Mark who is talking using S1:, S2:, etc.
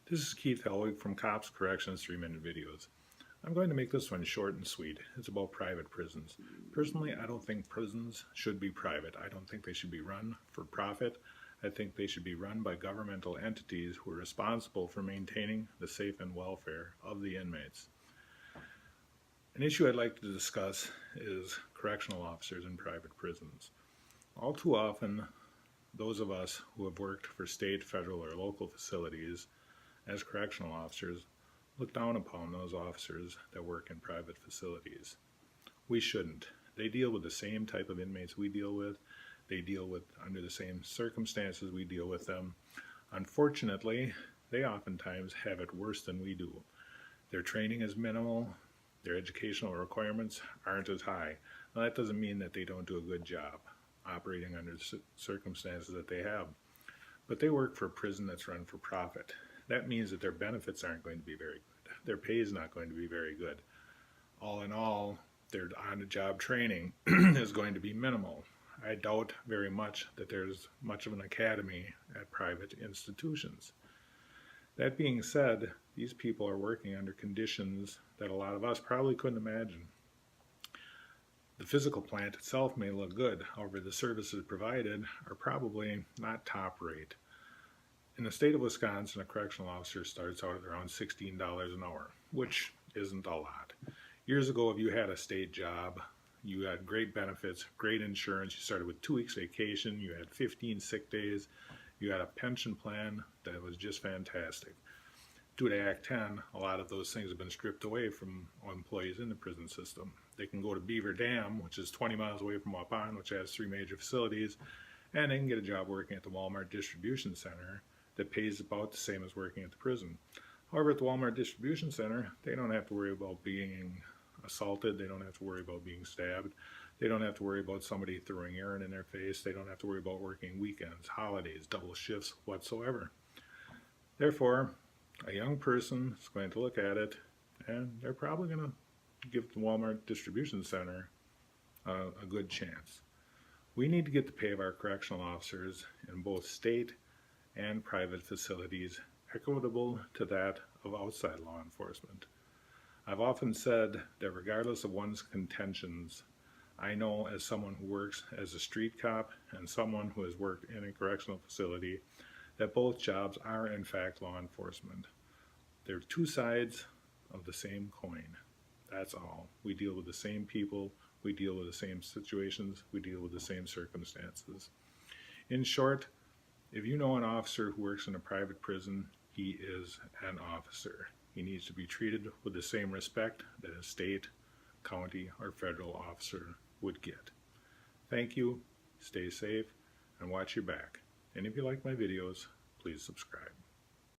S1: This is Keith Helwig from Cops Corrections 3-minute videos. I'm going to make this one short and sweet. It's about private prisons. Personally, I don't think prisons should be private. I don't think they should be run for profit. I think they should be run by governmental entities who are responsible for maintaining the safe and welfare of the inmates. An issue I'd like to discuss is correctional officers in private prisons. All too often, those of us who have worked for state, federal, or local facilities as correctional officers look down upon those officers that work in private facilities. We shouldn't. They deal with the same type of inmates we deal with. They deal with under the same circumstances we deal with them. Unfortunately, they oftentimes have it worse than we do. Their training is minimal. Their educational requirements aren't as high. Now, that doesn't mean that they don't do a good job operating under the circumstances that they have. But they work for a prison that's run for profit. That means that their benefits aren't going to be very good. Their pay is not going to be very good. All in all, their on-the-job training is going to be minimal. I doubt very much that there's much of an academy at private institutions. That being said, these people are working under conditions that a lot of us probably couldn't imagine. The physical plant itself may look good, however the services provided are probably not top rate. In the state of Wisconsin, a correctional officer starts out at around $16 an hour, which isn't a lot. Years ago, if you had a state job, you had great benefits, great insurance, you started with 2 weeks vacation, you had 15 sick days, you had a pension plan that was just fantastic. Due to Act 10, a lot of those things have been stripped away from employees in the prison system. They can go to Beaver Dam, which is 20 miles away from Waupun, which has 3 major facilities, and they can get a job working at the Walmart Distribution Center that pays about the same as working at the prison. However, at the Walmart Distribution Center, they don't have to worry about being assaulted, they don't have to worry about being stabbed, they don't have to worry about somebody throwing urine in their face, they don't have to worry about working weekends, holidays, double shifts whatsoever. Therefore, a young person is going to look at it and they're probably going to give the Walmart Distribution Center a good chance. We need to get the pay of our correctional officers in both state and private facilities equitable to that of outside law enforcement. I've often said that regardless of one's contentions, I know as someone who works as a street cop and someone who has worked in a correctional facility that both jobs are in fact law enforcement. They're two sides of the same coin. That's all. We deal with the same people, we deal with the same situations, we deal with the same circumstances. In short, if you know an officer who works in a private prison, he is an officer. He needs to be treated with the same respect that a state, county, or federal officer would get. Thank you, stay safe, and watch your back. And if you like my videos, please subscribe.